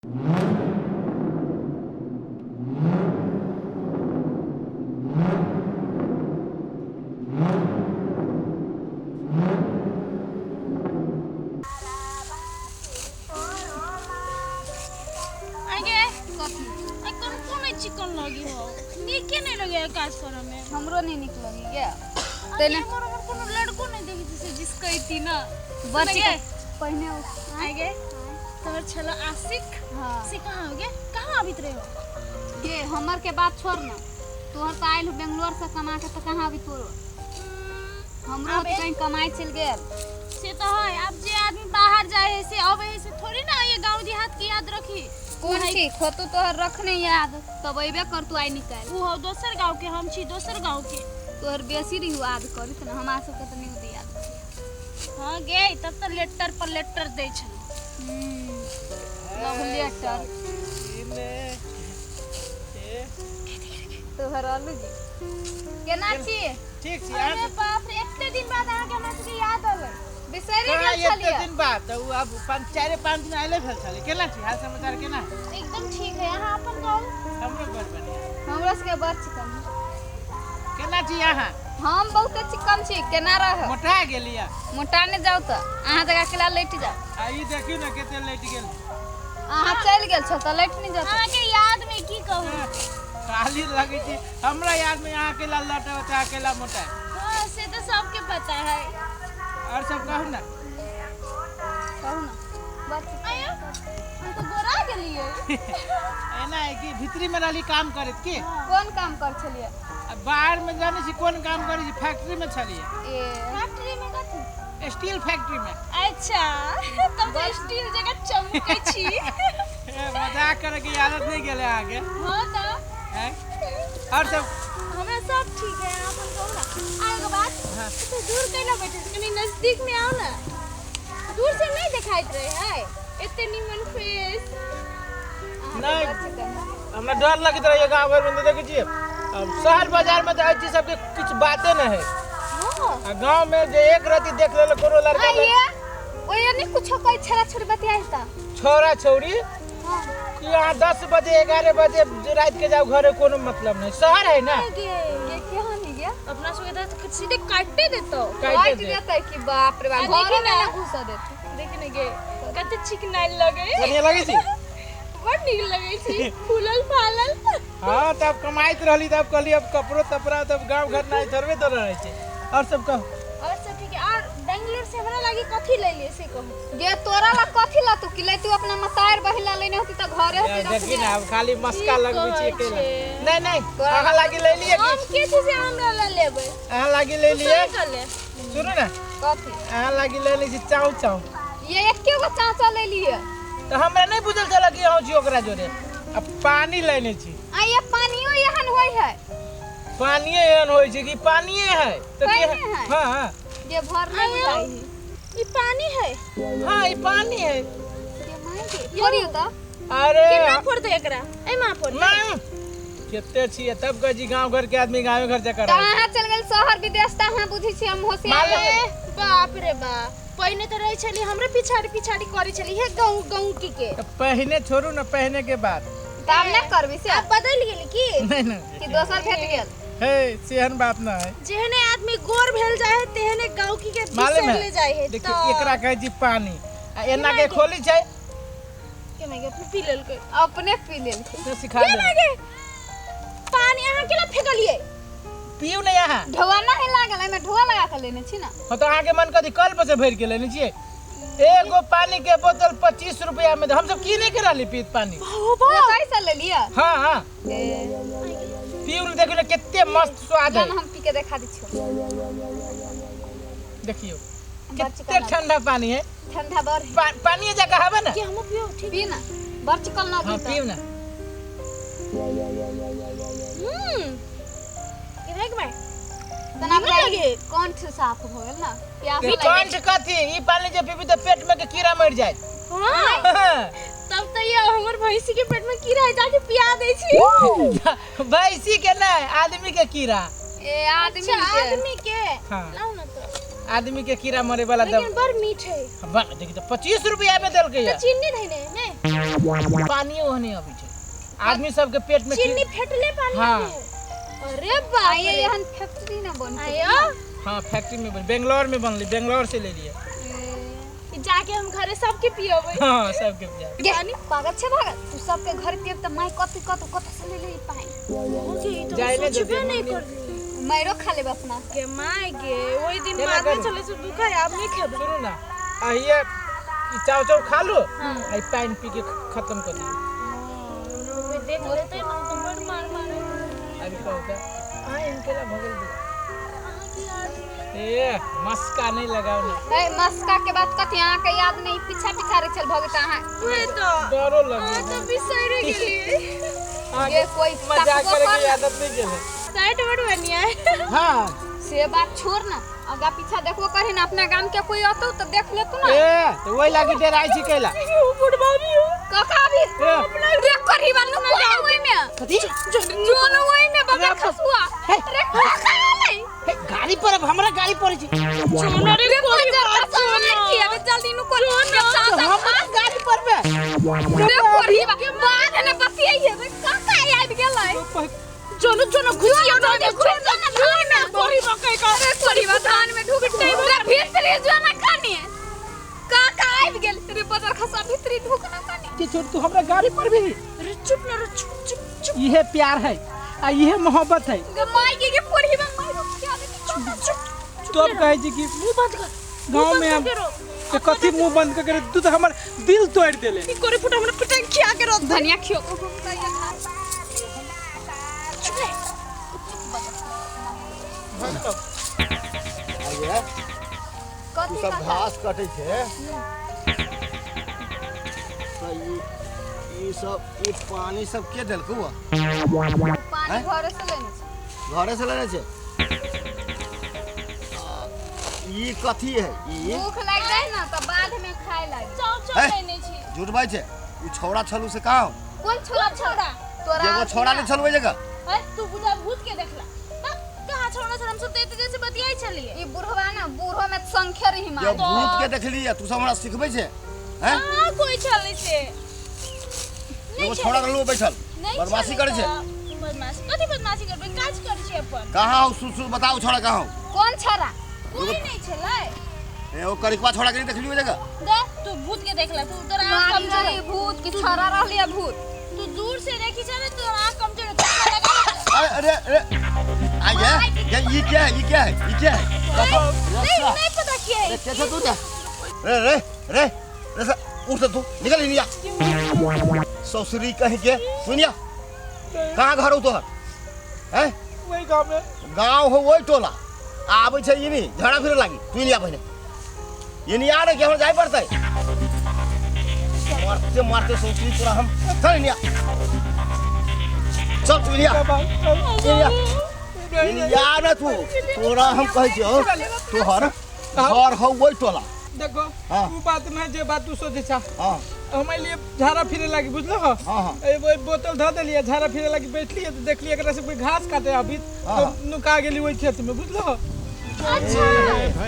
Chicken लगी हो नीके नहीं लगे काज करे में हमरो नहीं निक लगी क्या तेने हमर कोनो लड़को नहीं देखी जैसे जिसका इतनी ना बच्चे पहने आगे तोर छला आशिक हां से कहां हो गए कहां अभी रहे हो ये हमर के बात छोड़ ना तोहर त आइल बेंगलोर से कमा के त कहां अभी तोर हमरो तो कहीं कमाई चल गेल से तो है अब जे आदमी बाहर जाए से अब ऐसे थोड़ी ना ये गांव देहात की याद रखी कौन छी खोतु तोहर रखने याद तब अइबे कर तू आई निकाल वो हो दोसर गांव के हम छी दोसर गांव के तोहर बेसी रही याद करी त हमरा सब के त नहीं उदी याद हां गे तब त लेटर पर लेटर दे छल लव लेटर तोहर आलू जी केना छी ठीक छी अरे बाप रे इतने दिन बाद आ के हमरा के याद आवे बिसरि गेल इतने छलिए दिन बाद तो अब 4-5 दिन आइले भेल छले केना छी हाल समाचार केना एकदम ठीक है यहां अपन गांव हमरो बड़ बढ़िया हमरा से बड़ चिकन केना छी यहां हम बहुत चिकन छी केना रह मोटा गेलिया मोटा ने जाऊ त अहाँ जगह केला लेट जाऊ आ ई देखियो ना केते लेट गेल अहाँ चल गेल छ त लेट नहीं जाऊ अहाँ के याद में की कहूं खाली लगे छी हमरा याद में यहां के लाल लटा होता अकेला मोटा हां से तो सबके पता है और सब कहू ना बस आया हम तो गोरा गेलिए एना है कि भीतरी में रहली काम करत की कौन काम कर छलिए बाहर में जाने छी कोन काम करी छी फैक्ट्री में छलिए ए फैक्ट्री में कथी स्टील फैक्ट्री में अच्छा तब तो स्टील जगह चमकै छी मजाक करे की आदत नहीं गेले आगे हां तो हैं और सब हमरा सब ठीक है अपन कहू ना आएगा बात हां तो दूर कैला बैठे कनी नजदीक में आओ ना दूर से नहीं दिखाई रहे है इतने निमन फेस नहीं हमरा डर लगत रहे गांव घर में देखे छी अब शहर बाजार में तो ऐसी सबके कुछ बातें न है हां गांव में जे एक राती देख लेले कोनो लड़का आइए ओए नहीं कुछ कोई छरा छोड़ बतियाई त छोरा छौरी हां यहाँ 10 बजे 11 बजे रात के जाओ घरे कोनो मतलब नहीं शहर है ना गे ये क्या नहीं गया अपना सुविधा तो सीधे काटते देतो काट दे देता कि बाप रे बाप घर में ना घुसा देते देखी ना गे कते चिकनाई लगे बढ़िया लगे छी बड़ नीक लगे छी फूलल फालल हां तब कमाइत रहली तब कहली अब कपड़ो तपरा तब गांव घर नहीं थरवे तो रहे छे और सब कहो और सब ठीक है और बेंगलोर से हमरा लागी कथी ले लिए से कहू गे तोरा ला कथी ला तू कि ले तू अपना मतायर बहिला लेने होती त घरे होती देखी ना अब खाली मस्का लगबे छी अकेला छे? नहीं अहाँ लागी ले लिए हम के से हमरा ला लेबै अहाँ लागी ले लिए चले सुनो ना कथी अहाँ लागी ले ली छी चाउ चाउ ये एक के गो चाचा ले लिए तो हमरा नहीं बुझल चला कि हम छी ओकरा जोरे अब पानी लेने छी आ ये पानियो यहन होय है पानीए एहन होय छै कि पानीए है तो पानिये के है? हां हां ये भर ले बुलाई ई पानी है हां ई पानी है ये मांगे फोड़ियो त अरे केना फोड़ते एकरा ए मां फोड़ नहीं केते छी तब कह जी गांव घर के आदमी गांव घर जा कर कहां चल गेल शहर विदेश त हां बुझी छी हम होशियार बाप रे बाप पहले तो रही छली हमरे पिछाड़ी पिछाड़ी करी छली हे गांव के पहने छोड़ू ना पहने के बाद काम ना करबी से अब बदल गेली की नहीं नहीं कि दोसर भेट गेल हे सेहन बात ना है जेहने आदमी गोर भेल जाय है तेहने गांव की के मालूम बिसर है ले जाय है देखिए एकरा कहे जी पानी आ एना के खोली छै के मैं पी लेल के अपने पी लेल तो सिखा के दे लागे पानी अहाँ केला फेकलिए पीऊ ना यहाँ ढोआ नहीं लागल एमे ढोआ लगा के लेने छी ना हो तो अहाँ के मन कथी कल पर से भर के लेने छिए एगो पानी के बोतल 25 रुपया में हम सब की नहीं करा ली पीत पानी वो कैसे ले लिया हां हां पीऊ ने देखियो ना कितने मस्त स्वाद है हम पी के दिखा दी छी देखियो कितने ठंडा पानी है ठंडा बर पानी जगह हवे ना के हम पियो ठीक पी ना बरचिकल ना हां पीऊ ना के देख भाई तना लगे कंठ साफ हो गेल ना प्यास ये कंठ कथी ई पानी जे पीबी तो पेट में के कीड़ा मर जाए हां तब तो ये हमर भैंसी के पेट में कीड़ा है जाके पिया दे छी भैंसी के नहीं आदमी के कीड़ा ए आदमी आदमी के हाँ। लाओ ना तो आदमी के कीड़ा मरे वाला लेकिन बड़ मीठ है बन देखी तो 25 रुपया में देल के तो चीनी धइने ने पानी ओहने अभी छे आदमी सबके पेट में चीनी फेटले पानी हाँ। के। अरे बाप ये रे। यहाँ फैक्ट्री ना बन आयो हाँ फैक्ट्री में बेंगलोर में बनली बेंगलोर से ले लिए जाके हम घरे सबके पियबै। हाँ सबके पिया ये पागल छे भागल तू सबके घर पे त मैं कत से ले ले पाई ओके तो जाइले सोचबे जल्दी नहीं मम्मी। कर मैरो खा लेब अपना के माय गे ओई दिन केना बाद में करू? चले से दुखा है आप नहीं खेबे। सुनो ना आइए चाव चाव खा लो हाँ। आई पानी पी के खत्म कर दियो कोई देख लेते ना तो बड़ मार मारे। अभी कहता हाँ इनके ला भगल दो कहां की आदमी ए मस्का नहीं लगाओ ना ए मस्का के बात कथि यहाँ के याद नहीं पीछा पीछा रे चल भगता हां ओए तो डरो लगे तो बिसरे गेली। ये कोई मजाक तकबो करे कर की ना। आदत नहीं गेले साइड बड़ बनिया है। हाँ से बात छोड़ ना आगा पीछा देखो करी ना अपना गांव के कोई आतो तो देख ले तू ना ए तो वही लागी डेराई छी कैला बुढ़बानी हो काका भी देख करी बनू कोई ओई में कथी जोन ओई में बगल खसुआ रे काका ले हे, गाड़ी पर अब हमरा गाड़ी पर छी सोना रे कोई बात सामान की अबे जल्दी नु कोल हमरा गाड़ी पर में देख करी बाद ने बतियाई रे काका आबि गेलै चलो चलो घुसिया तो देखो ना धान में कोरी मकई का अरे कोरी धान में ढुक रे भीतरी जो ना खानी काका आबि गेल रे बदर खसा भीतरी ढुक ना खानी कि छोड़ तू हमरा गाड़ी पर भी अरे चुप ना रे चुप चुप चुप यह प्यार है आ यह मोहब्बत है माई के कोरी में मारो क्या दे चुप तो अब कहे छी कि मुंह बंद कर गांव में हम तो कथी मुंह बंद करके तू तो हमर दिल तोड़ देले की कोरी फुट हमरा पिटाई खिया के रख धनिया खियो चुप रे आइए कथी सब का घास कटे छे तो ई सब ई पानी सब के देलकौ पानी हैं? घरे से लेने छै घरे से लेने छे ई कथी है ई भूख लाग जाए ना तो बाद में खाए लाग चाव चाव हैं? लेने छी झूठ बात छे उ छौड़ा छलू से कहाँ हो? कौन छोड़ा छोड़ा तोरा एगो छौड़ा ने छलू जगह है तू बुझा भूत के देखला कहां छोड़ा छोड़ा हम सब तेते जैसे बतियाई चलिए ई बुढ़वा ना बूढ़ो में संख्या रही ये मार भूत के देखली है तू सब हमरा सिखबै छे हैं हां कोई चले से एगो छौड़ा रहलू बैठल बदमाशी करे छे बदमाशी कथी बदमाशी करबे काज करे छी अपन कहाँ हो सुसु बताओ छौड़ा कहाँ हो? कौन छोरा कोई नहीं छले ए ओ करिकवा छौड़ा के देखली जगह दे तू भूत के देखला तू तोरा आंख मारी कमजोर रही भूत की छोरा रहलिए भूत तू दूर से देखी चले तू आंख कमजोर है अरे अरे आइए ये क्या है ये क्या है ये क्या है नहीं नहीं पता क्या है कैसे तू जा रे रे रे रे उठ तू निकल इंडिया ससुरी कहीं के सुनिया कहाँ घर हो तोहर हैं वही गांव में गांव हो वही टोला आबै छै इनी झड़ा फिरे लागी तू इंडिया पहिने इनी आ रे के हमरा जाय पड़तै मारते मारते ससुरी पूरा हम चल इंडिया चल तू इंडिया इंडिया रे तू तोरा हम कहै छियौ तोहर घर हो वही टोला देखो हाँ। तू बात में जे बात तू सोचे छा हाँ हमारे लिए झाड़ा फिरे लागी बुझलो हो हाँ हाँ ए वो बोतल धो देलिए झाड़ा फिरे लागी बैठलिए तो देखलिए एकरा से कोई घास काटे अभी हाँ। तो नुका गेली वही खेत में बुझलो हो अच्छा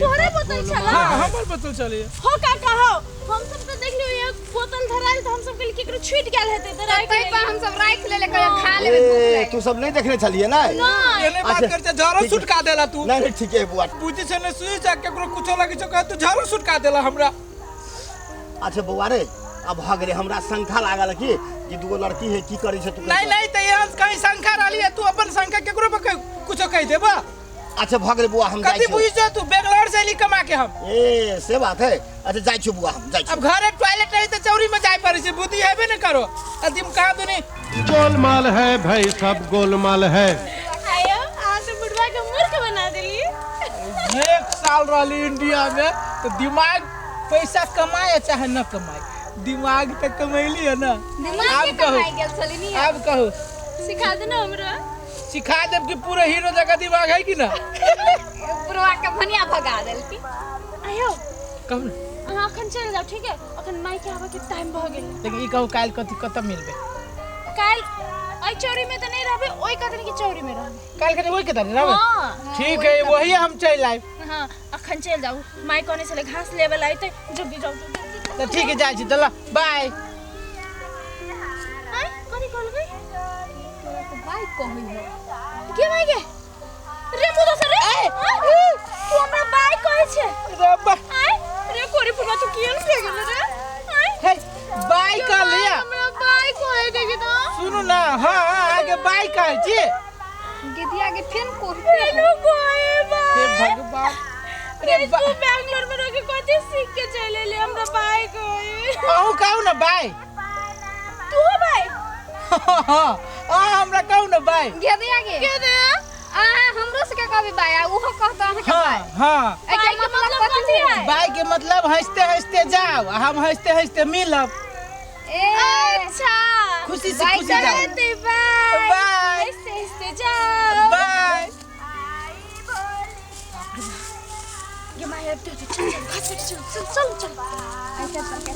तोरे बोतल चला हाँ हमर बोतल चलिए हो काका हो हम सब तो देख लियो एक बोतल धराल तो हम सब के केकरो छूट गेल हेते तो राख कई पर हम सब राख ले लेकर खा लेबे ए भूख लाग तू सब नहीं देखने चलिए ना ये नहीं बात अच्छा, कर झाड़ा ठीक है। सुटका देला तू नहीं नहीं ठीक है बुआ बुझे से ने सुई जा केकरो कुछो लगी छो कहे तू झाड़ा सुटका देला हमरा अच्छा बउआ रे अब भग रे हमरा शंका लागल कि दूगो लड़की है की करी छै तू नहीं नहीं त यहाँ कहीं शंका रहली है तू अपन शंका केकरो पे कुछो कह देबा अच्छा भग रे बुआ हम जाय कथी छी बुझ जा तू बेंगलोर से ली कमा के हम ए से बात है अच्छा जाय छी बुआ हम जाय छी अब घरे टॉयलेट रही तो चौरी में जाय पड़े छै बुद्धि हेबे न करो अदिम कहा दुनी गोलमाल है भाई सब गोलमाल है आयो आज तो बुढ़वा के मूर्ख बना देली एक साल रहली इंडिया में तो दिमाग पैसा कमाए चाहे न कमाए दिमाग तो कमैली है ना दिमाग के कमाई गेल छली नी अब कहो सिखा दे ना हमरा सिखा देब कि पूरा हीरो जगह दिमाग है कि ना बुढ़वा के भनिया भगा देलकी आयो कहू ना अहाँ अखन चल जाओ ठीक है अखन माई के आवे के टाइम भ गेल लेकिन ई कहू काल कथी कत मिलबे काल आई चौरी में तो नहीं रहबे ओई कतन की चौरी में रहबे काल के वही के तारी रहबे हां ठीक है वही हम चल आए हां अखन चल जाओ माई कोने से घास लेवल आई तो जल्दी जाओ तो ठीक है जाय छी चलो बाय कही है के भाई के रे मुदो से रे तू हमरा बाय कहै छे रे बा आय रे कोरी फुलवा तू कियन पे गेल रे आय हे बाय का लिया हमरा बाय कहै दे के तो सुनो ना हां आगे बाय कहै छी गेदिया के फेन कहते तेनु कोए बा हे भगवान रे तू बैंगलोर में रह के कथि सीख के चले ले हमरा बाय कहै आहू कहू ना बाय तू हो बाय हमरा कहू ना बाय गेदिया के के दे हमरो से के कभी बाय ओहो कहता है के बाय हां एके मतलब कथि है बाय के मतलब हंसते हंसते जाओ हम हंसते हंसते मिलब ए अच्छा खुशी से बाय खुशी जाओ चलते बाय बाय ऐसे जाओ बाय ये माया चल चल चल चल चल ऐसे करके